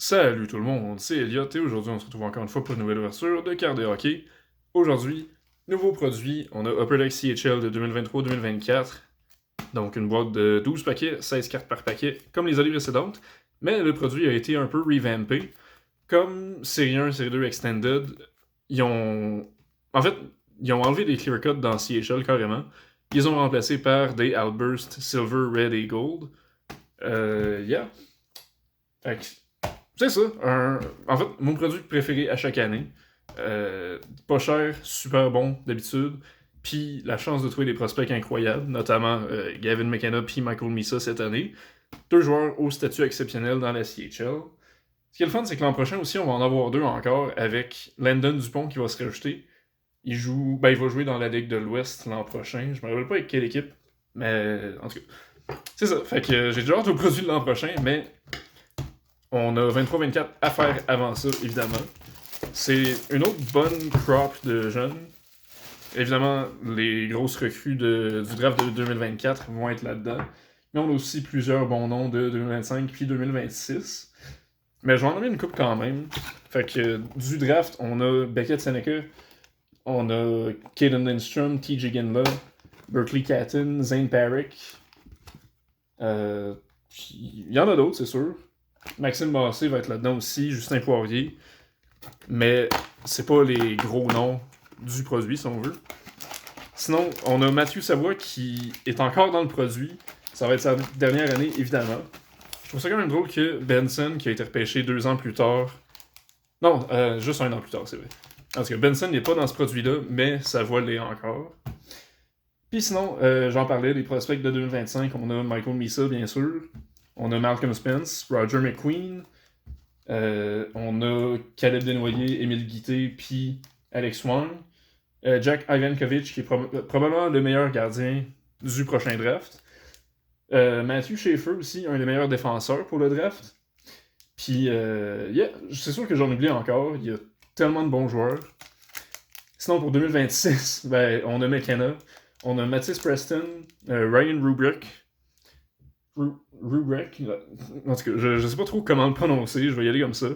Salut tout le monde, c'est Elliot et aujourd'hui on se retrouve encore une fois pour une nouvelle ouverture de cartes de hockey. Aujourd'hui, nouveau produit, on a Upper Deck CHL de 2023-2024. Donc une boîte de 12 paquets, 16 cartes par paquet, comme les années précédentes. Mais le produit a été un peu revampé. Comme Série 1, Série 2 Extended, ils ont... En fait, ils ont enlevé des clear cuts dans CHL carrément. Ils ont remplacé par des Outburst Silver, Red et Gold. Yeah. Fait que c'est ça. En fait, mon produit préféré à chaque année. Pas cher, super bon d'habitude. Puis la chance de trouver des prospects incroyables, notamment Gavin McKenna puis Michael Misa cette année. Deux joueurs au statut exceptionnel dans la CHL. Ce qui est le fun, c'est que l'an prochain aussi, on va en avoir deux encore avec Landon Dupont qui va se rajouter. Il va jouer dans la Ligue de l'Ouest l'an prochain. Je me rappelle pas avec quelle équipe, mais en tout cas, c'est ça. Fait que j'ai déjà hâte au produit de l'an prochain, mais on a 23-24 à faire avant ça, évidemment. C'est une autre bonne crop de jeunes. Évidemment, les grosses recrues du draft de 2024 vont être là-dedans. Mais on a aussi plusieurs bons noms de 2025 puis 2026. Mais je vais en nommer une coupe quand même. Fait que du draft, on a Beckett Seneca, on a Caden Lindstrom, TJ Ginla, Berkeley Catton, Zane Parrick. Il y en a d'autres, c'est sûr. Maxime Massé va être là-dedans aussi, Justin Poirier. Mais c'est pas les gros noms du produit, si on veut. Sinon, on a Mathieu Savoie qui est encore dans le produit. Ça va être sa dernière année, évidemment. Je trouve ça quand même drôle que Benson, qui a été repêché 2 ans plus tard... Non, juste 1 an plus tard, c'est vrai. En tout cas, Benson n'est pas dans ce produit-là, mais Savoie l'est encore. Puis sinon, j'en parlais, les prospects de 2025, on a Michael Misa, bien sûr. On a Malcolm Spence, Roger McQueen. On a Caleb Desnoyers, Émile Guité, puis Alex Wang. Jack Ivankovic, qui est probablement le meilleur gardien du prochain draft. Matthew Schaefer aussi, un des meilleurs défenseurs pour le draft. Puis, c'est sûr que j'en oublie encore. Il y a tellement de bons joueurs. Sinon, pour 2026, on a McKenna. On a Mathis Preston, Ryan Rubrick. Rubrick. En tout cas, je sais pas trop comment le prononcer, je vais y aller comme ça.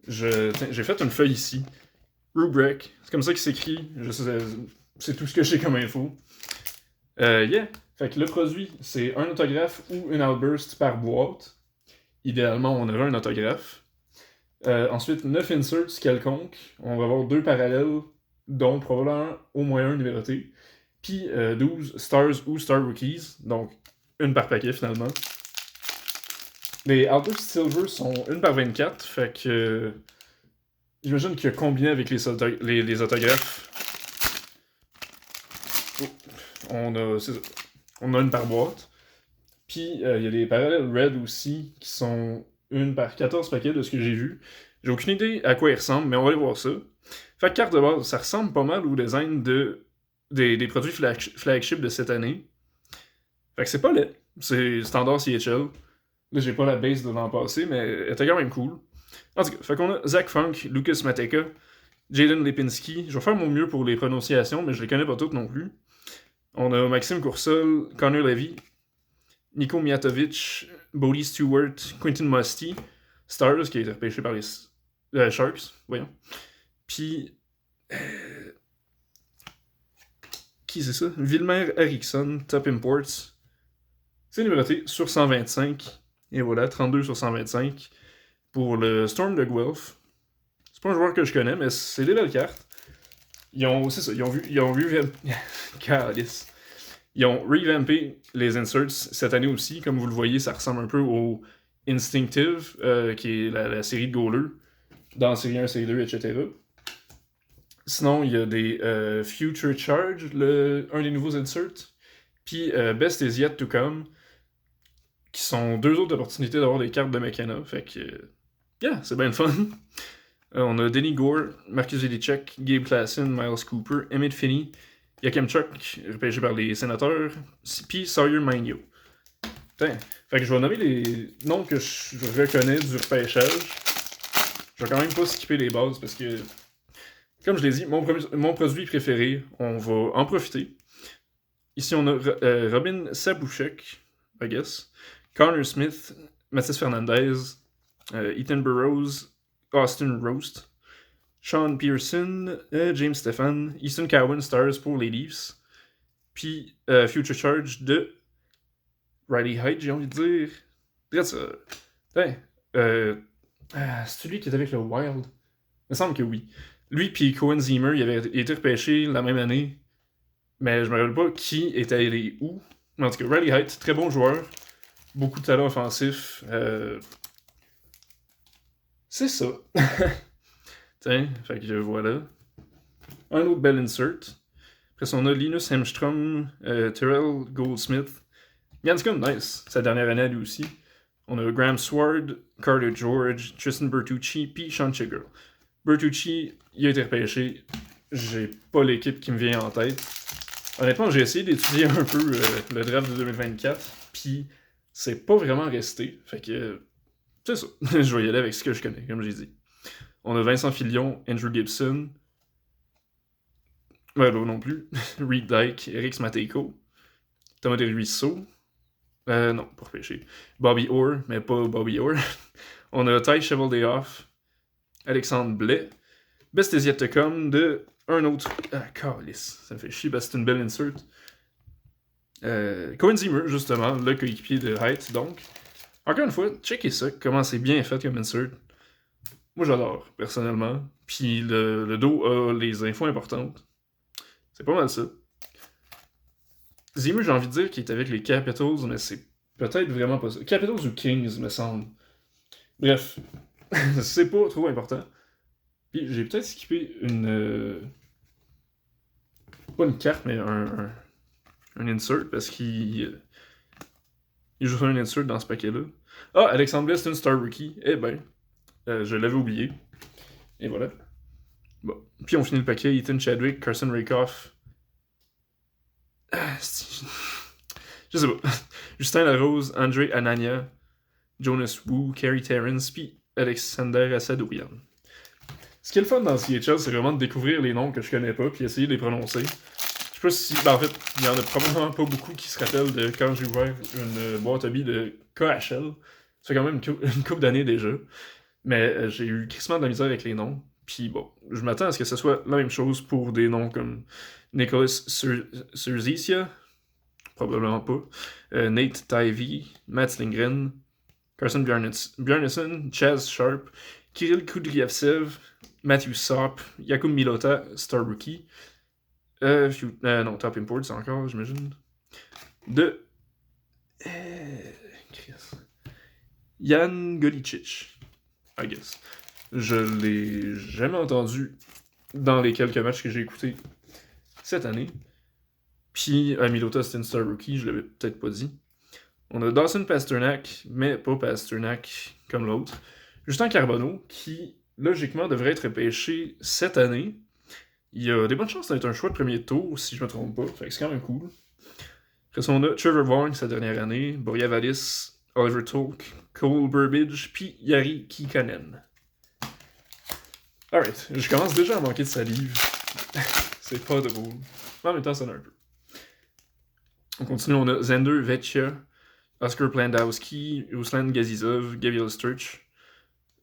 J'ai fait une feuille ici. Rubrick, c'est comme ça qu'il s'écrit. C'est tout ce que j'ai comme info. Fait que le produit, c'est un autographe ou une outburst par boîte. Idéalement, on aurait un autographe. Ensuite, 9 inserts quelconques. On va avoir 2 parallèles, dont probablement au moins un numéroté. Puis 12 Stars ou Star Rookies, donc une par paquet finalement. Les Outburst Silver sont 1 par 24, fait que j'imagine que combiné avec les autographes, on a une par boîte. Puis il y a des parallèles Red aussi, qui sont 1 par 14 paquets de ce que j'ai vu. J'ai aucune idée à quoi ils ressemblent, mais on va aller voir ça. Fait que carte de base, ça ressemble pas mal au design des produits flagship de cette année. Fait que c'est pas laid. C'est standard CHL. Là, j'ai pas la base de l'an passé, mais elle était quand même cool. En tout cas, fait qu'on a Zach Funk, Lucas Mateka, Jaden Lipinski. Je vais faire mon mieux pour les prononciations, mais je les connais pas toutes non plus. On a Maxime Coursol, Connor Levy, Nico Mijatovic, Bodie Stewart, Quentin Musty, Stars, qui a été repêché par les Sharks, voyons. Puis... qui c'est ça? Wilmer Eriksson, Top Imports. C'est numéroté sur 125. Et voilà, 32 sur 125 pour le Storm de Guelph. C'est pas un joueur que je connais, mais c'est des belles cartes. Ils ont revampé les inserts cette année aussi. Comme vous le voyez, ça ressemble un peu au Instinctive, qui est la série de goalers dans série 1, série 2, etc. Sinon, il y a des Future Charge, un des nouveaux inserts. Puis Best is Yet to Come, qui sont 2 autres opportunités d'avoir des cartes de McKenna. Fait que, c'est bien le fun. On a Denny Gore, Marcus Zilicek, Gabe Klassen, Miles Cooper, Emmett Finney, Yakemchuk, repêché par les Sénateurs, puis Sawyer Magno. Fait que je vais nommer les noms que je reconnais du repêchage. Je vais quand même pas skipper les bases parce que, comme je l'ai dit, mon produit préféré, on va en profiter. Ici, on a Robin Sabouchek, I guess, Connor Smith, Mathis Fernandez, Ethan Burrows, Austin Roast, Sean Pearson, James Stephan, Easton Cowan, Stars pour les Leafs, puis Future Charge de Riley Height, j'ai envie de dire. Regarde ça. C'est lui qui était avec le Wild? Il me semble que oui. Lui puis Cohen Zimmer, il avait été repêché la même année, mais je me rappelle pas qui était allé où. Mais en tout cas, Riley Height, très bon joueur, beaucoup de talent offensif. C'est ça. Tiens, fait que voilà. Un autre bel insert. Après ça, on a Linus Hemstrom, Terrell Goldsmith. Ganscom, nice. Sa dernière année à lui aussi. On a Graham Sword, Carter George, Tristan Bertucci, puis Sean Chigger. Bertucci, il a été repêché. J'ai pas l'équipe qui me vient en tête. Honnêtement, j'ai essayé d'étudier un peu le draft de 2024, puis c'est pas vraiment resté. Fait que c'est ça. Je vais y aller avec ce que je connais, comme j'ai dit. On a Vincent Filion, Andrew Gibson. Là non plus. Reed Dyke, Eric Matejko, Thomas Desruisseaux. Non, pas repêché. Bobby Orr, mais pas Bobby Orr. On a Ty Cheveldayoff, Alexandre Blais, Best is yet to come de un autre. Ah, calice, ça me fait chier parce que c'est une belle insert. Cohen Zimmer, justement, le coéquipier de Height, donc. Encore une fois, checkez ça, comment c'est bien fait comme insert. Moi, j'adore, personnellement. Puis le dos a les infos importantes. C'est pas mal ça. Zimmer, j'ai envie de dire qu'il est avec les Capitals, mais c'est peut-être vraiment pas ça. Capitals ou Kings, me semble. Bref, c'est pas trop important. Puis j'ai peut-être skippé une. Pas une carte, mais un insert, parce qu'il. Il joue un insert dans ce paquet-là. Ah, Alexandre Blais, c'est une star rookie. Eh ben, je l'avais oublié. Et voilà. Bon. Puis on finit le paquet. Ethan Chadwick, Carson Rakoff. Je sais pas. Justin Larose, André Anania, Jonas Wu, Kerry Terrence, puis Alexander Assadourian. Ce qui est le fun dans CHL, c'est vraiment de découvrir les noms que je connais pas, puis essayer de les prononcer. Je sais pas si. Ben en fait, il y en a probablement pas beaucoup qui se rappellent de quand j'ai ouvert une boîte à billes de KHL. Ça fait quand même une couple d'années déjà. Mais j'ai eu crissement de la misère avec les noms. Puis bon, je m'attends à ce que ce soit la même chose pour des noms comme Nicholas Surzicia, probablement pas, Nate Tivey, Matt Lindgren, Carson Bjarnason, Chaz Sharp, Kirill Kudryavtsev, Matthew Sopp, Jakub Milota, Star Rookie, non, Top Imports encore, j'imagine, de Jan Golicic, I guess. Je l'ai jamais entendu dans les quelques matchs que j'ai écoutés cette année. Puis Milota, c'était une Star Rookie, je l'avais peut-être pas dit. On a Dawson Pasternak, mais pas Pasternak comme l'autre. Justin Carbonneau, qui logiquement devrait être pêché cette année. Il y a des bonnes chances d'être un choix de premier tour, si je me trompe pas. Fait que c'est quand même cool. Après ça, on a Trevor Vaughan, sa dernière année, Boryavalis, Oliver Tolk, Cole Burbidge, puis Yari Kikanen. Alright, je commence déjà à manquer de salive. C'est pas drôle. Mais en même temps, ça en a un peu. On continue, on a Zender Vetcha, Oscar Plandowski, Ruslan Gazizov, Gabriel Sturch,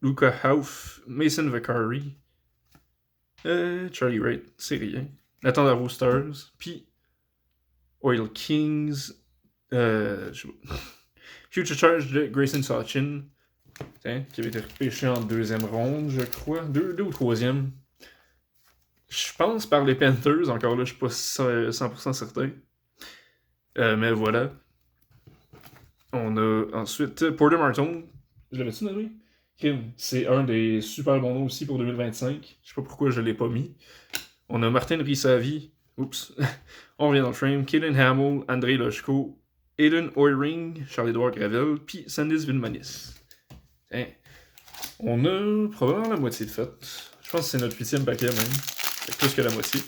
Luka Hauf, Mason Vakari, Charlie Wright, c'est rien. Nathan Darrow Stars, puis Oil Kings, je sais pas. Future Charge de Grayson Sachin, qui avait été repêché en deuxième ronde, je crois. Deux ou troisième. Je pense par les Panthers, encore là, je suis pas 100% certain. Mais voilà. On a ensuite Porter Martin. Je l'avais-tu nommé? C'est un des super bons noms aussi pour 2025. Je sais pas pourquoi je l'ai pas mis. On a Martin Risavi. Oups. On revient dans le frame. Kaden Hamill, André Lochko, Aiden Oiring, Charles-Édouard Gravel, puis Sandis Vilmanis. On a probablement la moitié de fait. Je pense que c'est notre 8e paquet même. Plus que la moitié.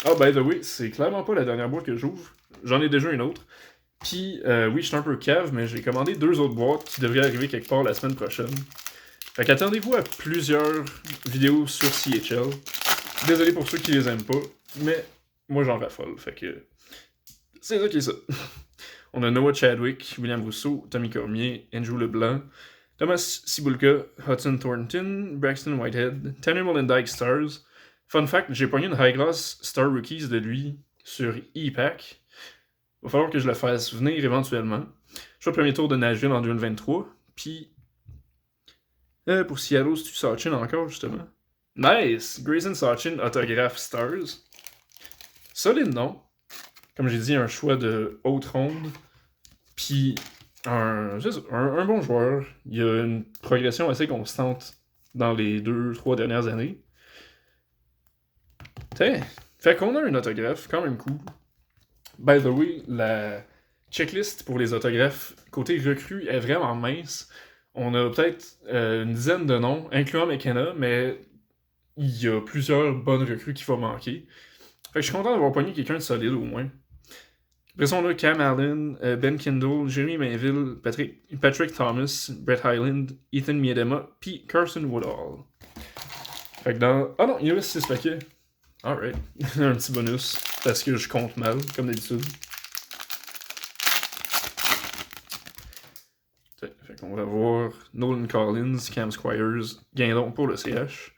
Ah, by the way, c'est clairement pas la dernière boîte que j'ouvre. J'en ai déjà une autre. Puis, oui, je suis un peu cave, mais j'ai commandé 2 autres boîtes qui devraient arriver quelque part la semaine prochaine. Fait qu'attendez-vous à plusieurs vidéos sur CHL. Désolé pour ceux qui les aiment pas, mais moi j'en raffole. Fait que c'est ça qui est ça. On a Noah Chadwick, William Rousseau, Tommy Cormier, Andrew Leblanc, Thomas Cibulka, Hudson Thornton, Braxton Whitehead, Tanner Molendyke Stars. Fun fact, j'ai pogné une High Gloss Star Rookies de lui sur e-pack. Va falloir que je le fasse venir éventuellement. Je fais le premier tour de Nashville en 2023. Puis, pour Seattle, c'est-tu Sachin encore, justement? Nice! Grayson Sachin, autographe Stars. Solide nom. Comme j'ai dit, un choix de haute ronde. Puis, un bon joueur. Il a une progression assez constante dans les 2-3 dernières années. Tiens, fait qu'on a un autographe, quand même cool. By the way, la checklist pour les autographes côté recrue est vraiment mince. On a peut-être une dizaine de noms, incluant McKenna, mais il y a plusieurs bonnes recrues qu'il faut manquer. Fait que je suis content d'avoir pogné quelqu'un de solide au moins. Après ça, on a Cam Allen, Ben Kindle, Jeremy Mainville, Patrick Thomas, Brett Highland, Ethan Miedema, puis Carson Woodall. Fait que dans... Ah non, il y a 6 paquets. Alright. Un petit bonus, parce que je compte mal, comme d'habitude. Fait qu'on va voir Nolan Collins, Cam Squires, Guindon pour le CH,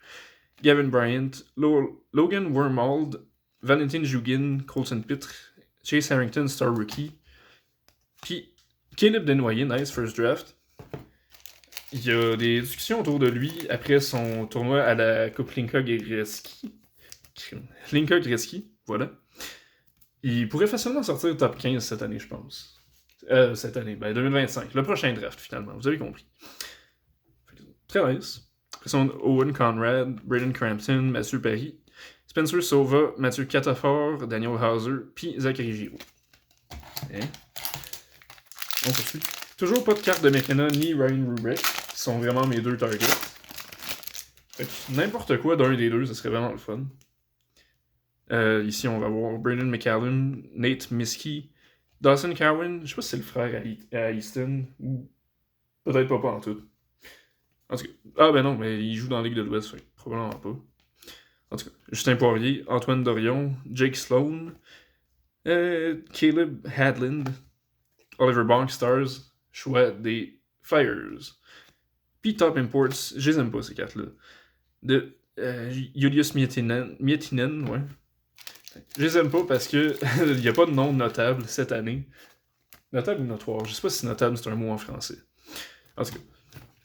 Gavin Bryant, Logan Wormald, Valentin Jugin, Colton Pitre, Chase Harrington, Star Rookie, puis Caleb Desnoyers, nice first draft. Il y a des discussions autour de lui après son tournoi à la Coupe Linka Gretzky. Linka Gretzky, voilà. Il pourrait facilement sortir top 15 cette année, je pense. Cette année, 2025. Le prochain draft, finalement. Vous avez compris. Très nice. Après ça, on a Owen Conrad, Braden Crampton, Mathieu Perry, Spencer Sova, Mathieu Catafort, Daniel Hauser, puis Zachary Giroux. Hein? On poursuit. Toujours pas de carte de McKenna ni Ryan Rubrick, qui sont vraiment mes deux targets. Fait que n'importe quoi d'un des deux, ça serait vraiment le fun. Ici, on va voir Brandon McCallum, Nate Miskey, Dawson Cowan, je sais pas si c'est le frère à Easton, ou peut-être pas en tout. En tout cas, ah ben non, mais il joue dans la Ligue de l'Ouest, fait probablement pas. En tout cas, Justin Poirier, Antoine Dorion, Jake Sloan, Caleb Hadland, Oliver Bonk Stars, choix des Flyers. Puis Top Imports, je les aime pas ces cartes-là. De Julius Mietinen, ouais. Je les aime pas parce que il n'y a pas de nom notable cette année. Notable ou notoire? Je sais pas si notable c'est un mot en français. En tout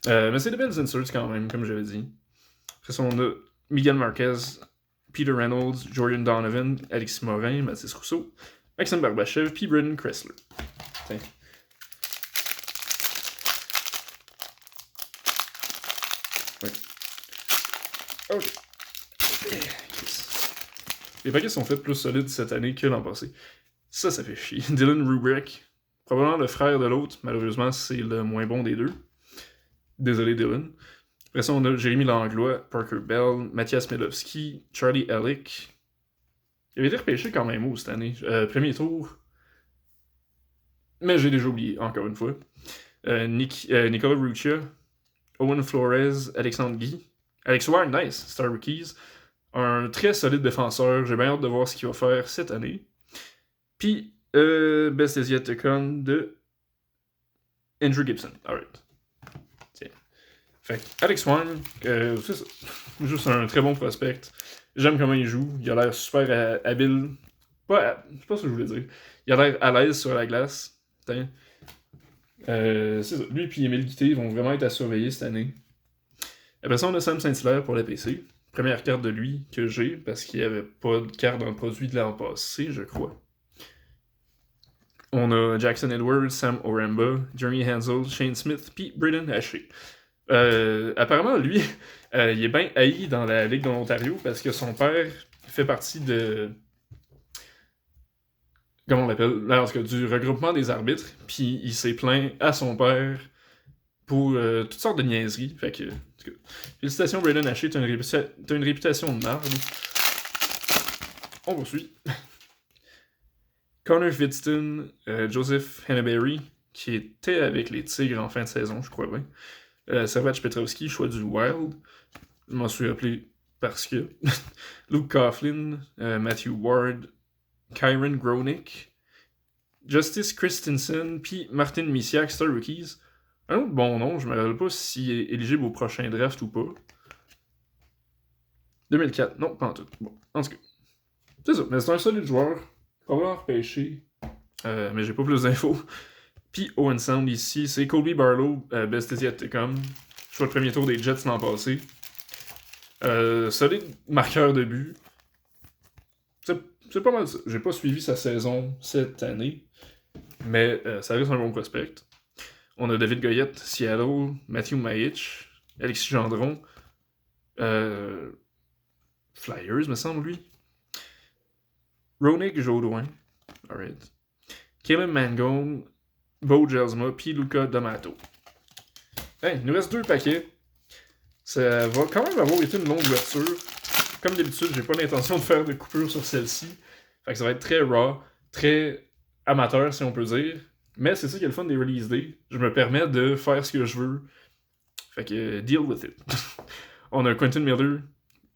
cas. Mais c'est des belles inserts quand même, comme j'avais dit. Après ça, on a Miguel Marquez, Peter Reynolds, Jordan Donovan, Alexis Morin, Mathis Rousseau, Maxime Barbachev, puis Braden Kressler. Tiens. Ouais. Ok. Les paquets sont faits plus solides cette année que l'an passé. Ça fait chier. Dylan Rubrick, probablement le frère de l'autre. Malheureusement, c'est le moins bon des deux. Désolé, Dylan. Après ça, on a Jérémy Langlois, Parker Bell, Mathias Medowski, Charlie Ellick. Il avait été repêché quand même haut cette année. Premier tour. Mais j'ai déjà oublié, encore une fois. Nicolas Ruccia, Owen Flores, Alexandre Guy. Alex Ward, nice, Star Rookies. Un très solide défenseur. J'ai bien hâte de voir ce qu'il va faire cette année. Puis, Best is yet to come de Andrew Gibson. Alright. Tiens. Fait que Alex Ward, c'est ça. Juste un très bon prospect. J'aime comment il joue. Il a l'air super habile. C'est pas ce que je voulais dire. Il a l'air à l'aise sur la glace. Putain. C'est ça. Lui et Émile Guité vont vraiment être à surveiller cette année. Après ça, on a Sam Saint-Hilaire pour la PC. Première carte de lui que j'ai, parce qu'il n'y avait pas de carte dans le produit de l'an passé, je crois. On a Jackson Edwards, Sam Oremba, Jeremy Hansel, Shane Smith, puis Braden Ashley. Apparemment, lui, il est bien haï dans la Ligue de l'Ontario parce que son père fait partie de... Comment on l'appelle? En tout cas, du regroupement des arbitres, puis il s'est plaint à son père pour toutes sortes de niaiseries. Fait que, en tout cas, félicitations Braden Ashley, t'as une réputation de merde. On poursuit. Connor Fidston, Joseph Henneberry, qui était avec les Tigres en fin de saison, je crois bien. Servac Petrovski, choix du Wild. Je m'en suis rappelé parce que. Luke Coughlin, Matthew Ward, Kyron Gronick, Justice Christensen, puis Martin Misiak, Star Rookies. Un autre bon nom, je me rappelle pas s'il est éligible au prochain draft ou pas. 2004, non, pas en tout. Bon, en tout cas. C'est ça, mais c'est un solide joueur. Probablement repêché. Mais j'ai pas plus d'infos. Puis Owen Sound ici, c'est Colby Barlow, Best Asiaticum. Choix de premier tour des Jets l'an passé. Solide marqueur de but. C'est pas mal ça. J'ai pas suivi sa saison cette année, mais ça reste un bon prospect. On a David Goyette, Seattle, Matthew Maich, Alexis Gendron, Flyers, me semble, lui. Ronik Jaudoin, alright. Caleb Mangone, Bo Jelsma, puis Luca D'Amato. Hey, il nous reste 2 paquets. Ça va quand même avoir été une longue ouverture. Comme d'habitude, j'ai pas l'intention de faire de coupure sur celle-ci. Fait que ça va être très raw, très amateur si on peut dire. Mais c'est ça qui est le fun des release day. Je me permets de faire ce que je veux. Fait que deal with it. On a Quentin Miller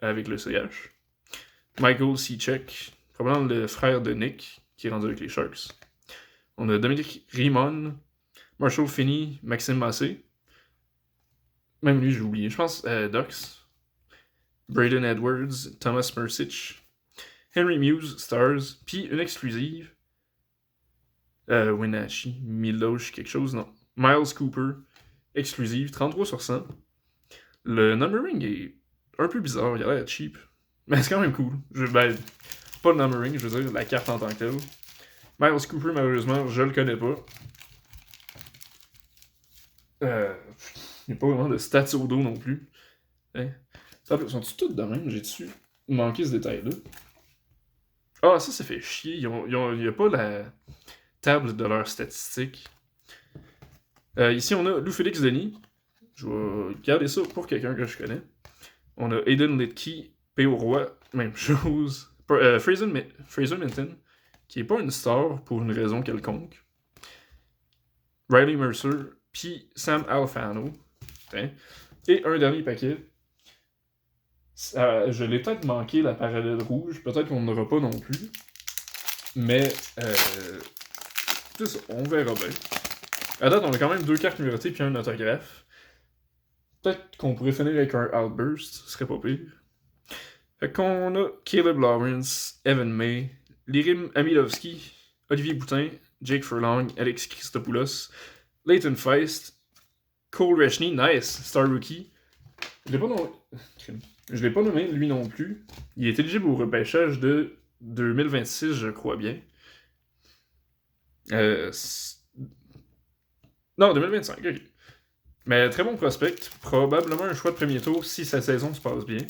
avec le CH. Michael Cechek, probablement le frère de Nick, qui est rendu avec les Sharks. On a Dominique Rimon, Marshall Finney, Maxime Massé. Même lui, j'ai oublié. Je pense Ducks. Braden Edwards, Thomas Mercic, Henry Muse, Stars, puis une exclusive. Wenatchee, Miloš, quelque chose, non. Miles Cooper, exclusive, 33 sur 100. Le numbering est un peu bizarre, il a l'air cheap. Mais c'est quand même cool. Pas le numbering, je veux dire, la carte en tant que telle. Miles Cooper, malheureusement, je le connais pas. Il n'y a pas vraiment de stats au dos non plus. Hein? Sont-ils toutes de même? J'ai-tu manqué ce détail-là? Ah, ça fait chier. Il n'y a pas la table de leurs statistiques. Ici, on a Lou Félix Denis. Je vais garder ça pour quelqu'un que je connais. On a Aiden Litke, P.O. Roy, même chose. Fraser Minton, qui est pas une star pour une raison quelconque. Riley Mercer, puis Sam Alfano. Hein? Et un dernier paquet. Je l'ai peut-être manqué, la parallèle rouge. Peut-être qu'on n'aura pas non plus. Mais, on verra bien. À date, on a quand même 2 cartes numérotées puis un autographe. Peut-être qu'on pourrait finir avec un Outburst, ce serait pas pire. Fait qu'on a Caleb Lawrence, Evan May, Lirim Amilovski, Olivier Boutin, Jake Furlong, Alex Christopoulos, Leighton Feist, Cole Reshny, nice, Star Rookie. Je l'ai pas nommé, lui non plus. Il est éligible au repêchage de 2026, je crois bien. Non, 2025, ok. Mais très bon prospect. Probablement un choix de premier tour si sa saison se passe bien.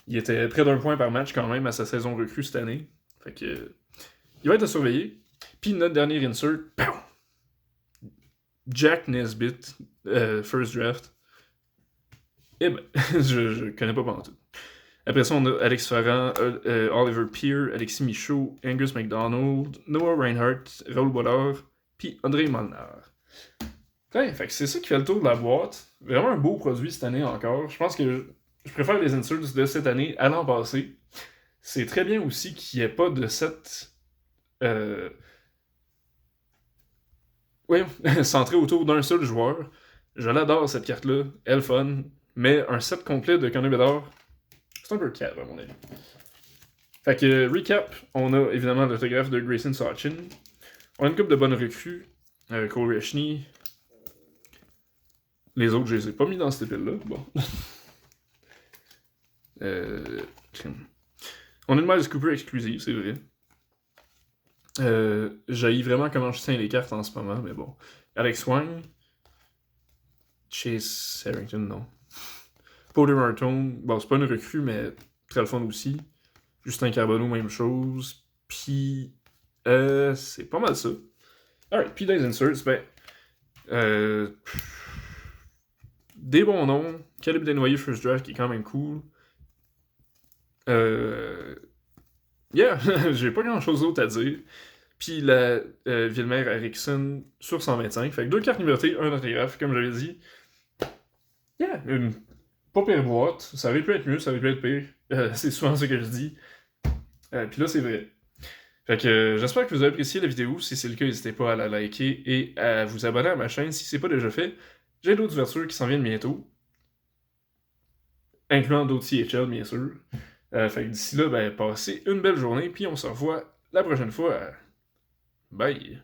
Il était près d'1 point par match quand même à sa saison recrue cette année. Fait que. Il va être à surveiller. Puis notre dernier insert. Pow! Jack Nesbitt, first draft. Eh ben, je connais pas pantoute. Après ça, on a Alex Ferrand, Oliver Peer, Alexis Michaud, Angus McDonald, Noah Reinhardt, Raoul Bollard, puis André Molnar. Ouais, fait que c'est ça qui fait le tour de la boîte. Vraiment un beau produit cette année encore. Je pense que je préfère les inserts de cette année à l'an passé. C'est très bien aussi qu'il n'y ait pas de set centré autour d'un seul joueur. Je l'adore cette carte-là, elle fun, mais un set complet de Connor Bedard, c'est un peu cave à mon avis. Fait que, recap, on a évidemment l'autographe de Grayson Sachin. On a une couple de bonnes recrues. Cole Reshny. Les autres, je les ai pas mis dans cette pile-là. Bon. On a une Miles Cooper exclusive, c'est vrai. J'haïs vraiment comment je tiens les cartes en ce moment, mais bon. Alex Wang. Chase Harrington, non. Porter Martone, bon, c'est pas une recrue, mais très le fun aussi. Justin Carbonneau, même chose. Puis, c'est pas mal ça. Alright, puis dans les inserts, des bons noms. Caleb Desnoyers First Draft qui est quand même cool. Yeah, j'ai pas grand chose d'autre à dire. Puis la Vilmer Eriksson sur 125. Fait que 2 cartes numérotées, un autographe, comme j'avais dit. Yeah, une pas pire boîte. Ça aurait pu être mieux, ça aurait pu être pire. C'est souvent ce que je dis. Puis là, c'est vrai. Fait que j'espère que vous avez apprécié la vidéo. Si c'est le cas, n'hésitez pas à la liker et à vous abonner à ma chaîne si c'est pas déjà fait. J'ai d'autres ouvertures qui s'en viennent bientôt, incluant d'autres CHL, bien sûr. Fait que d'ici là, passez une belle journée, puis on se revoit la prochaine fois. Bye!